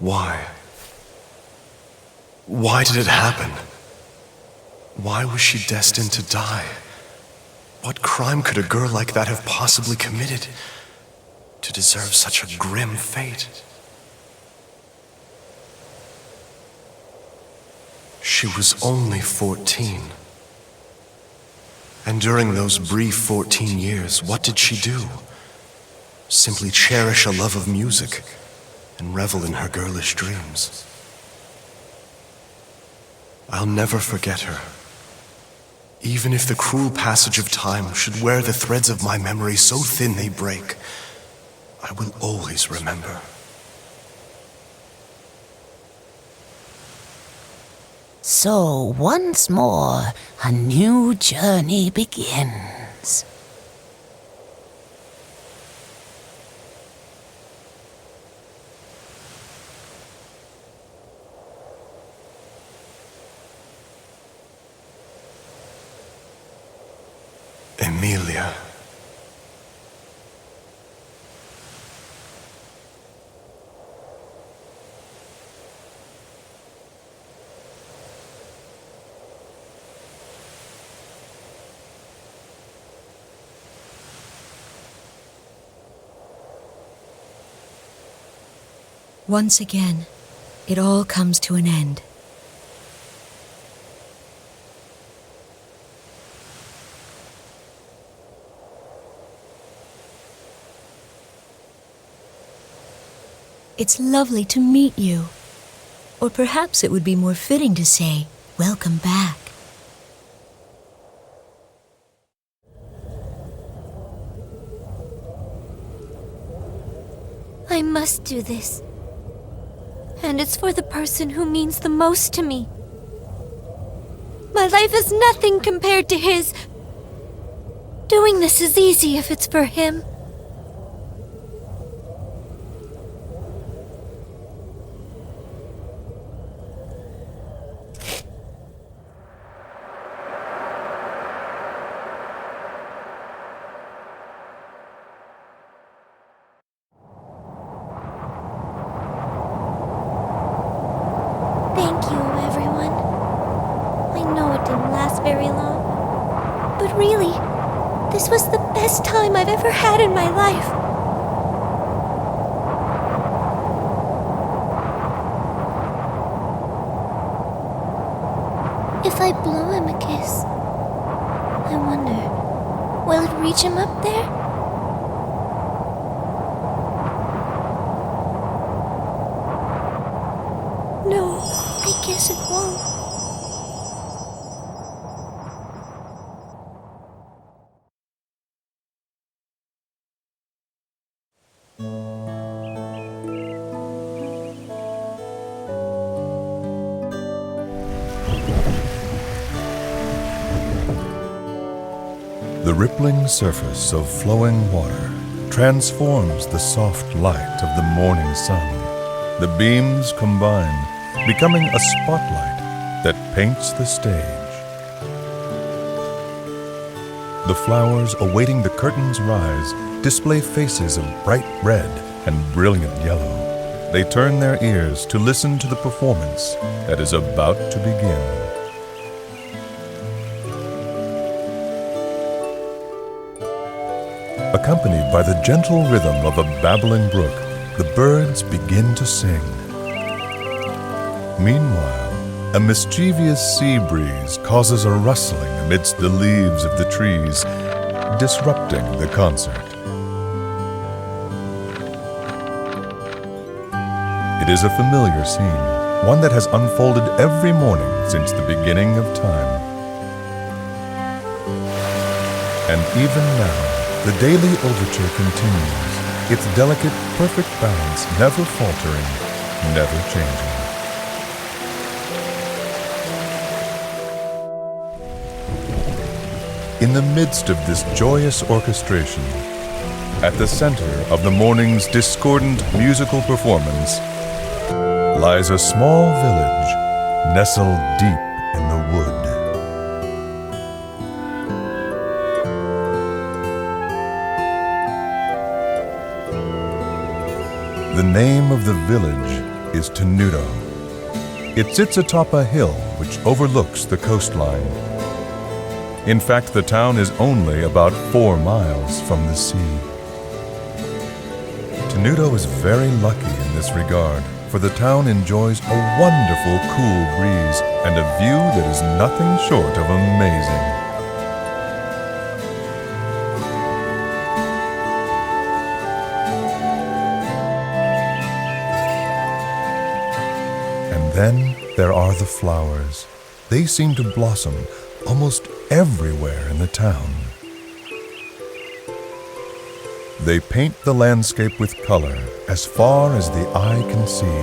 Why? Why did it happen? Why was she destined to die? What crime could a girl like that have possibly committed to deserve such a grim fate? She was only 14. And during those brief 14 years, what did she do? Simply cherish a love of music and revel in her girlish dreams. I'll never forget her. Even if the cruel passage of time should wear the threads of my memory so thin they break, I will always remember. So once more, a new journey begins. Emilia. Once again, it all comes to an end. It's lovely to meet you. Or perhaps it would be more fitting to say, welcome back. I must do this. And it's for the person who means the most to me. My life is nothing compared to his. Doing this is easy if it's for him. Thank you, everyone. I know it didn't last very long, but really, this was the best time I've ever had in my life. If I blow him a kiss, I wonder, will it reach him up there? No, I guess it won't. The rippling surface of flowing water transforms the soft light of the morning sun. The beams combine, becoming a spotlight that paints the stage. The flowers awaiting the curtain's rise display faces of bright red and brilliant yellow. They turn their ears to listen to the performance that is about to begin. Accompanied by the gentle rhythm of a babbling brook, the birds begin to sing. Meanwhile, a mischievous sea breeze causes a rustling amidst the leaves of the trees, disrupting the concert. It is a familiar scene, one that has unfolded every morning since the beginning of time. And even now, the daily overture continues, its delicate, perfect balance never faltering, never changing. In the midst of this joyous orchestration, at the center of the morning's discordant musical performance, lies a small village nestled deep in the wood. The name of the village is Tenuto. It sits atop a hill which overlooks the coastline. In fact, the town is only about 4 miles from the sea. Tenuto is very lucky in this regard, for the town enjoys a wonderful cool breeze and a view that is nothing short of amazing. And then there are the flowers. They seem to blossom almost everywhere in the town. They paint the landscape with color as far as the eye can see.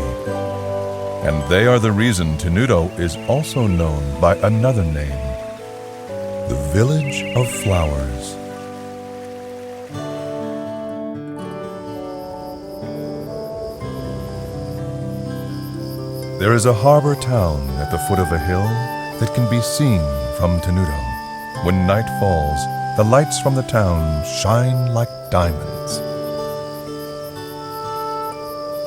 And they are the reason Tenuto is also known by another name, the Village of Flowers. There is a harbor town at the foot of a hill that can be seen from Tenuto. When night falls, the lights from the town shine like diamonds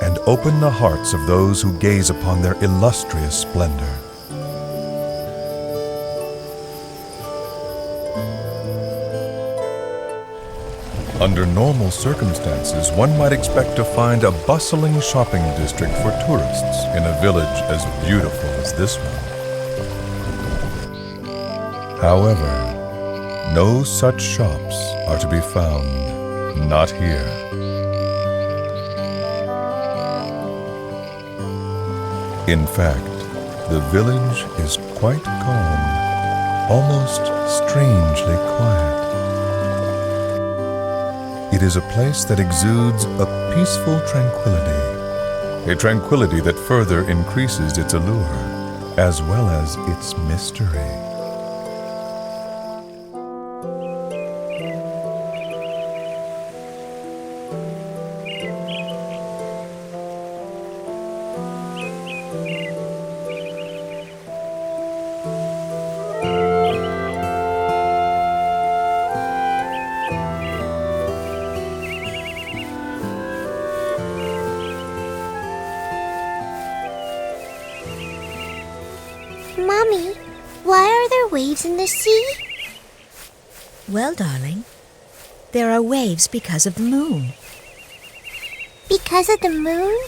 and open the hearts of those who gaze upon their illustrious splendor. Under normal circumstances, one might expect to find a bustling shopping district for tourists in a village as beautiful as this one. However, no such shops are to be found, not here. In fact, the village is quite calm, almost strangely quiet. It is a place that exudes a peaceful tranquility, a tranquility that further increases its allure, as well as its mystery. Mommy, why are there waves in the sea? Well, darling, there are waves because of the moon. Because of the moon?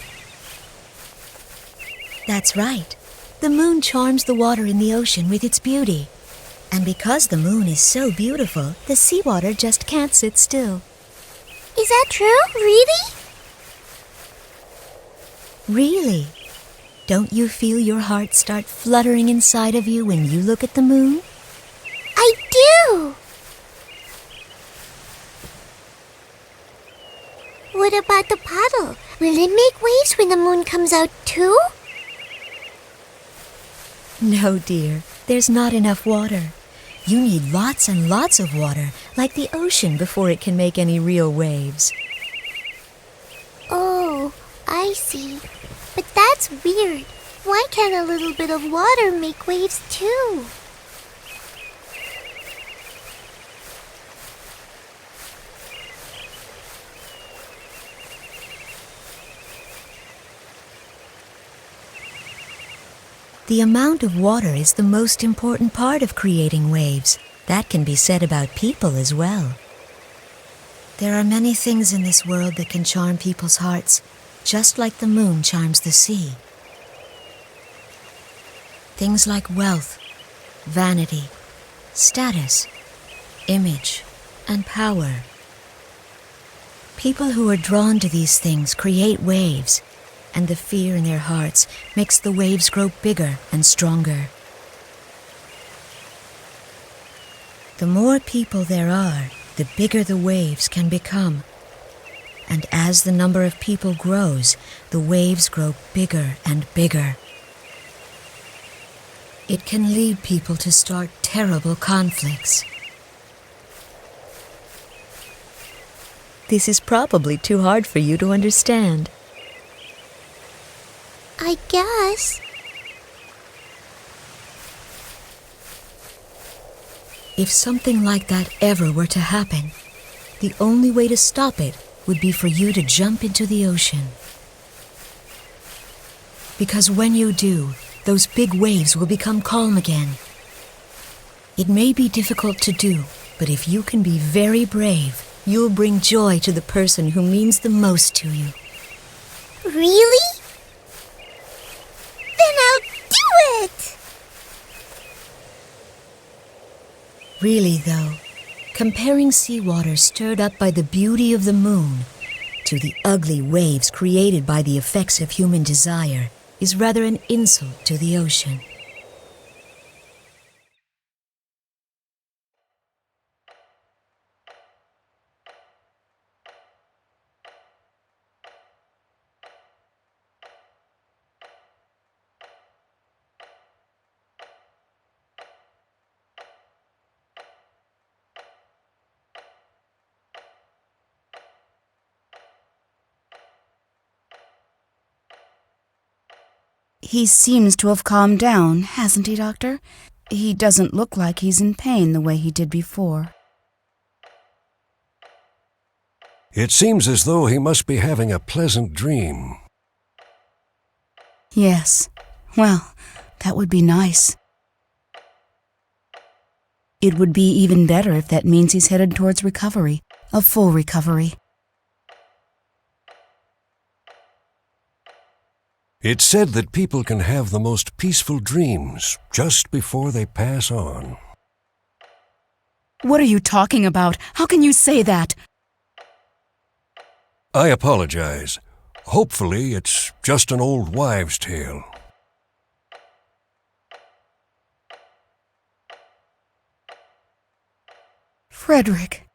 That's right. The moon charms the water in the ocean with its beauty. And because the moon is so beautiful, the seawater just can't sit still. Is that true? Really? Really? Don't you feel your heart start fluttering inside of you when you look at the moon? I do! What about the puddle? Will it make waves when the moon comes out too? No, dear. There's not enough water. You need lots and lots of water, like the ocean, before it can make any real waves. Oh, I see. But that's weird. Why can't a little bit of water make waves too? The amount of water is the most important part of creating waves. That can be said about people as well. There are many things in this world that can charm people's hearts, just like the moon charms the sea. Things like wealth, vanity, status, image, and power. People who are drawn to these things create waves, and the fear in their hearts makes the waves grow bigger and stronger. The more people there are, the bigger the waves can become. And as the number of people grows, the waves grow bigger and bigger. It can lead people to start terrible conflicts. This is probably too hard for you to understand. I guess. If something like that ever were to happen, the only way to stop it would be for you to jump into the ocean. Because when you do, those big waves will become calm again. It may be difficult to do, but if you can be very brave, you'll bring joy to the person who means the most to you. Really? Then I'll do it! Really, though, comparing seawater stirred up by the beauty of the moon to the ugly waves created by the effects of human desire is rather an insult to the ocean. He seems to have calmed down, hasn't he, Doctor? He doesn't look like he's in pain the way he did before. It seems as though he must be having a pleasant dream. Yes. Well, that would be nice. It would be even better if that means he's headed towards recovery, a full recovery. It's said that people can have the most peaceful dreams just before they pass on. What are you talking about? How can you say that? I apologize. Hopefully, it's just an old wives' tale. Frederick.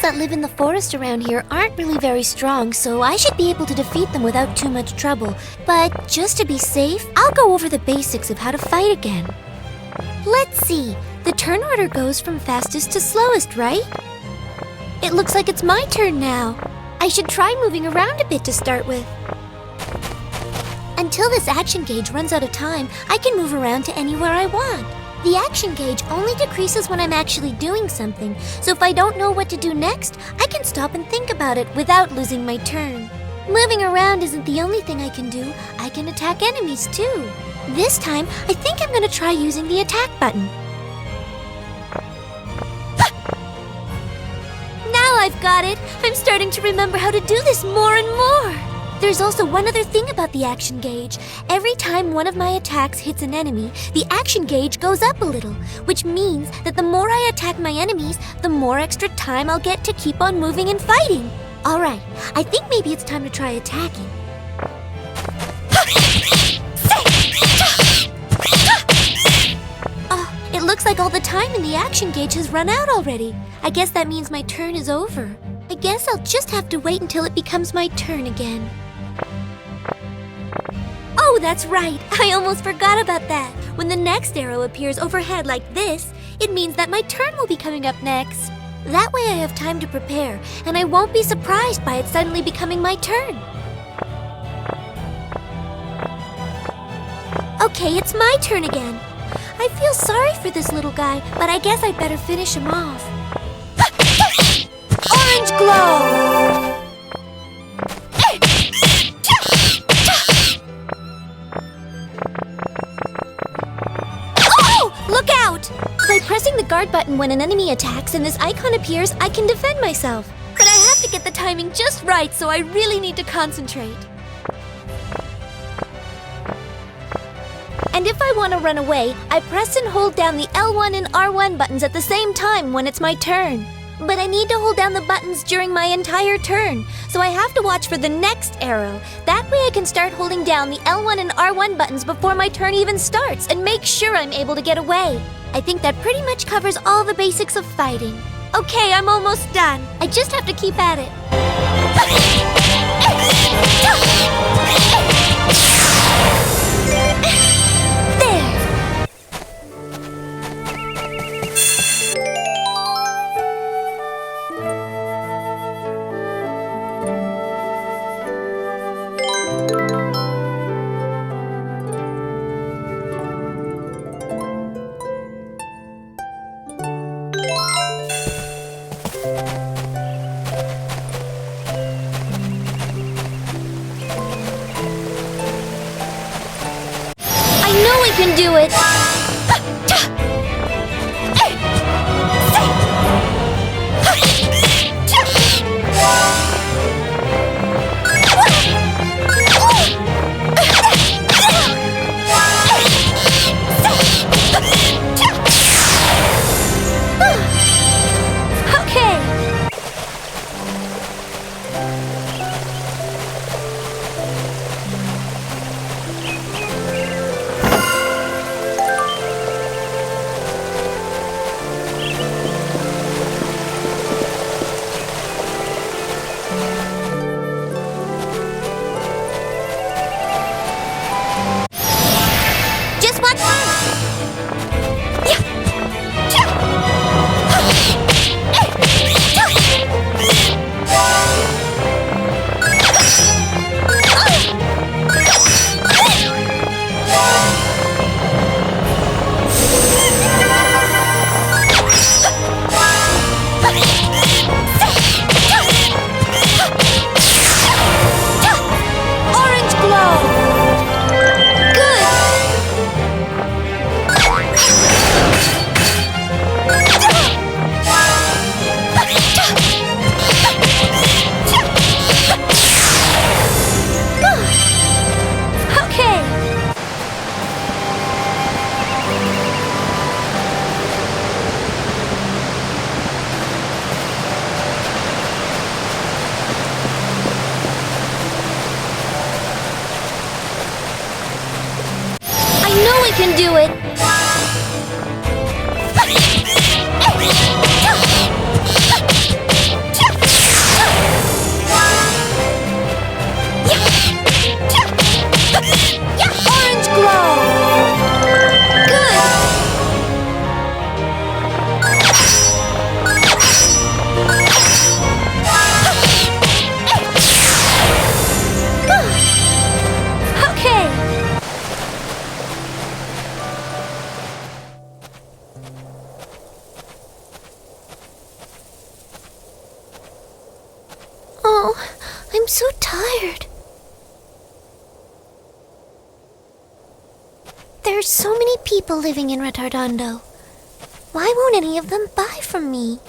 That live in the forest around here aren't really very strong, so I should be able to defeat them without too much trouble. But just to be safe, I'll go over the basics of how to fight again. Let's see. The turn order goes from fastest to slowest, right? It looks like it's my turn now. I should try moving around a bit to start with. Until this action gauge runs out of time, I can move around to anywhere I want. The action gauge only decreases when I'm actually doing something, so if I don't know what to do next, I can stop and think about it without losing my turn. Moving around isn't the only thing I can do. I can attack enemies too. This time, I think I'm going to try using the attack button. Now I've got it! I'm starting to remember how to do this more and more! There's also one other thing about the action gauge. Every time one of my attacks hits an enemy, the action gauge goes up a little, which means that the more I attack my enemies, the more extra time I'll get to keep on moving and fighting. Alright, I think maybe it's time to try attacking. It looks like all the time in the action gauge has run out already. I guess that means my turn is over. I guess I'll just have to wait until it becomes my turn again. Oh, that's right! I almost forgot about that! When the next arrow appears overhead like this, it means that my turn will be coming up next. That way I have time to prepare, and I won't be surprised by it suddenly becoming my turn. Okay, it's my turn again. I feel sorry for this little guy, but I guess I'd better finish him off. Orange glow! Oh! Look out! By pressing the guard button when an enemy attacks and this icon appears, I can defend myself. But I have to get the timing just right, so I really need to concentrate. And if I want to run away, I press and hold down the L1 and R1 buttons at the same time when it's my turn. But I need to hold down the buttons during my entire turn, so I have to watch for the next arrow. That way I can start holding down the L1 and R1 buttons before my turn even starts and make sure I'm able to get away. I think that pretty much covers all the basics of fighting. Okay, I'm almost done. I just have to keep at it. I know we can do it! Okay! Just watch me! Orange glow! Good! Okay! I know we can do it! Orange glow! Good! Okay! Oh, I'm so tired. There's so many people living in Retardando. Why won't any of them buy from me?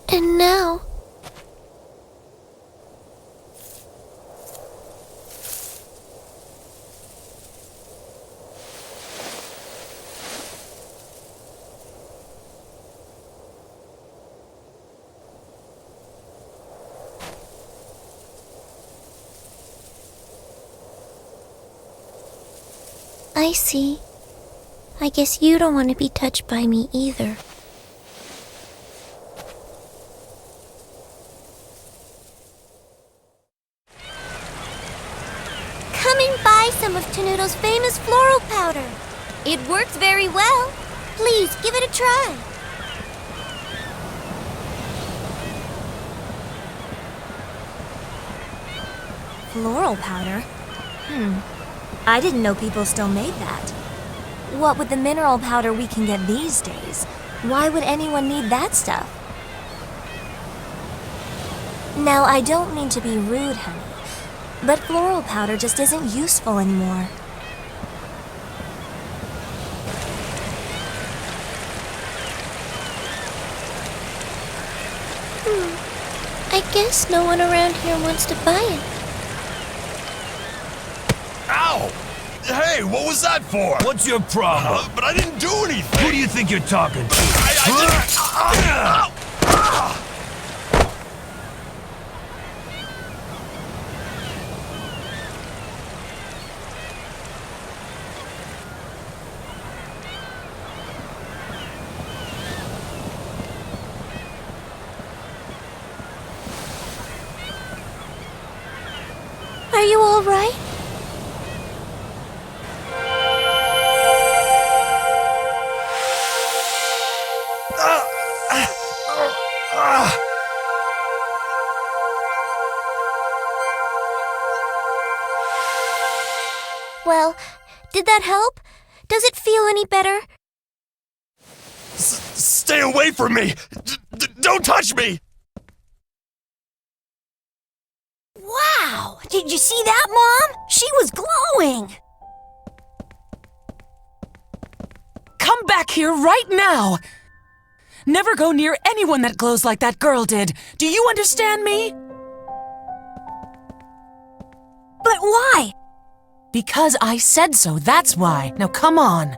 And now... I see. I guess you don't want to be touched by me either. Come and buy some of Tenuto's famous floral powder. It works very well. Please give it a try. Floral powder? I didn't know people still made that. What with the mineral powder we can get these days, why would anyone need that stuff? Now, I don't mean to be rude, honey, but floral powder just isn't useful anymore. I guess no one around here wants to buy it. Ow! Hey, what was that for? What's your problem? But I didn't do anything. Who do you think you're talking to? Are you all right? Well, did that help? Does it feel any better? Stay away from me! Don't touch me! Wow! Did you see that, Mom? She was glowing! Come back here right now! Never go near anyone that glows like that girl did. Do you understand me? But why? Because I said so, that's why. Now come on.